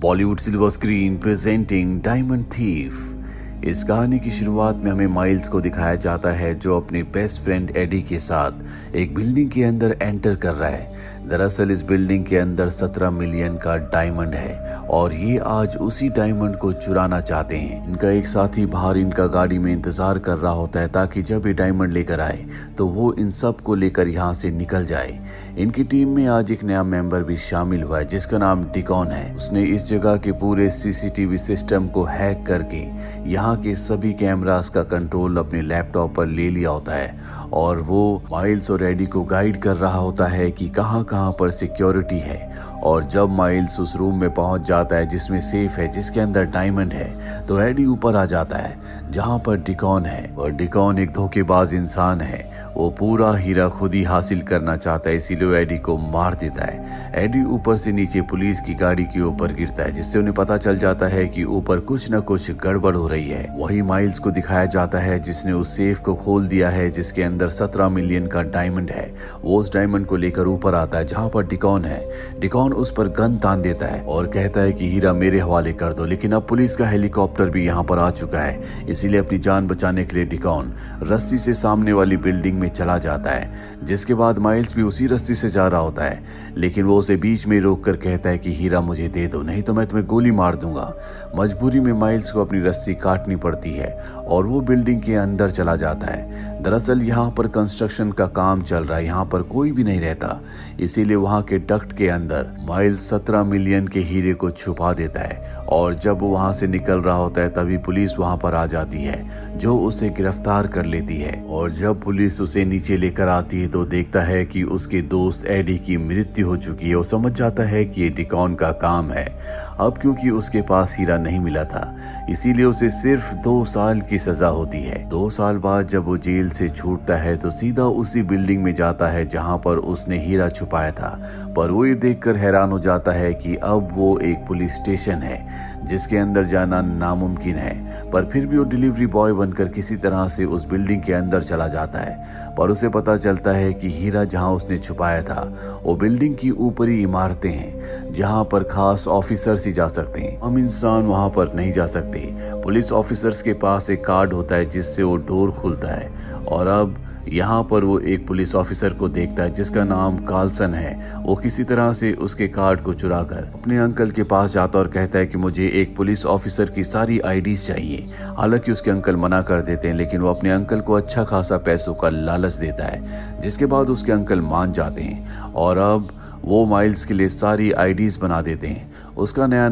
Bollywood silver screen presenting diamond thief. इस कहानी की शुरुआत में हमें माइल्स को दिखाया जाता है जो अपने बेस्ट फ्रेंड एडी के साथ एक बिल्डिंग के अंदर एंटर कर रहा है। दरअसल इस बिल्डिंग के अंदर 17 मिलियन का डायमंड है और ये आज उसी डायमंड को चुराना चाहते हैं। इनका एक साथी बाहर इनका गाड़ी में इंतजार कर रहा होता है ताकि जब ये डायमंड लेकर आए तो वो इन सब को लेकर यहाँ से निकल जाए। इनकी टीम में आज एक नया मेंबर भी शामिल हुआ है जिसका नाम डिकॉन है। उसने इस जगह के पूरे सीसीटीवी सिस्टम को हैक करके यहाँ के सभी कैमरास का कंट्रोल अपने लैपटॉप पर ले लिया होता है और वो माइल्स और एडी को गाइड कर रहा होता है कि कहाँ कहाँ पर सिक्योरिटी है। और जब माइल्स उस रूम में पहुंच जाता है जिसमें सेफ है जिसके अंदर डायमंड है तो एडी ऊपर आ जाता है जहां पर डिकॉन है। और डिकॉन एक धोखेबाज इंसान है, वो पूरा हीरा खुद ही हासिल करना चाहता है, इसीलिए वो एडी को मार देता है। एडी ऊपर से नीचे पुलिस की गाड़ी के ऊपर गिरता है जिससे उन्हें पता चल जाता है कि ऊपर कुछ न कुछ गड़बड़ हो रही है। वही माइल्स को दिखाया जाता है जिसने उस सेफ को खोल दिया है जिसके अंदर 17 मिलियन का डायमंड है। वो उस डायमंड को लेकर ऊपर आता है जहां पर डिकॉन है। डिकॉन उस पर गन तान देता है और कहता है कि हीरा मेरे हवाले कर दो, लेकिन अब पुलिस का हेलीकॉप्टर भी यहाँ पर आ चुका है। इसीलिए अपनी जान बचाने के लिए डिकॉन रस्सी से सामने वाली बिल्डिंग में चला जाता है, जिसके बाद माइल्स भी उसी रस्सी से जा रहा होता है, लेकिन वो उसे बीच में रोक कर कहता है कि हीरा मुझे दे दो नहीं तो मैं तुम्हें गोली मार दूंगा। मजबूरी में माइल्स को अपनी रस्सी काटनी पड़ती है और वो बिल्डिंग के अंदर चला जाता है। दरअसल यहाँ पर कंस्ट्रक्शन का काम चल रहा है, यहाँ पर कोई भी नहीं रहता, इसीलिए वहाँ के डक्ट के अंदर माइल्स 17 मिलियन के हीरे को छुपा देता है। और जब वो वहाँ से निकल रहा होता है तभी पुलिस वहाँ पर आ जाती है जो उसे गिरफ्तार कर लेती है। और जब पुलिस उसे नीचे लेकर आती है तो देखता है कि उसके दोस्त एडी की मृत्यु हो चुकी है। वो समझ जाता है कि ये डिकॉन का काम है। अब क्योंकि उसके पास हीरा नहीं मिला था इसीलिए उसे सिर्फ 2 साल की सजा होती है। 2 साल बाद जब वो जेल से छूटता है तो सीधा उसी बिल्डिंग में जाता है जहां पर उसने हीरा छुपाया था। पर वो ये देखकर हैरान हो जाता है कि अब वो एक पुलिस स्टेशन है जिसके अंदर जाना नामुमकिन है। पर फिर भी वो डिलीवरी बॉय बनकर किसी तरह से उस बिल्डिंग के अंदर चला जाता है। पर उसे पता चलता है कि हीरा जहां उसने छुपाया था वो बिल्डिंग की ऊपरी इमारतें हैं जहां पर खास ऑफिसर्स ही जा सकते हैं, हम इंसान वहां पर नहीं जा सकते। पुलिस ऑफिसर्स के पास एक कार्ड होता है जिससे वो डोर खुलता है और अब यहाँ पर वो एक पुलिस ऑफिसर को देखता है जिसका नाम कार्लसन है। वो किसी तरह से उसके कार्ड को चुराकर अपने अंकल के पास जाता और कहता है कि मुझे एक पुलिस ऑफिसर की सारी आईडीज चाहिए। हालांकि उसके अंकल मना कर देते हैं लेकिन वो अपने अंकल को अच्छा खासा पैसों का लालच देता है, जिसके बाद उसके अंकल मान जाते हैं और अब वो माइल्स के लिए सारी आईडीज बना देते हैं। उसका नया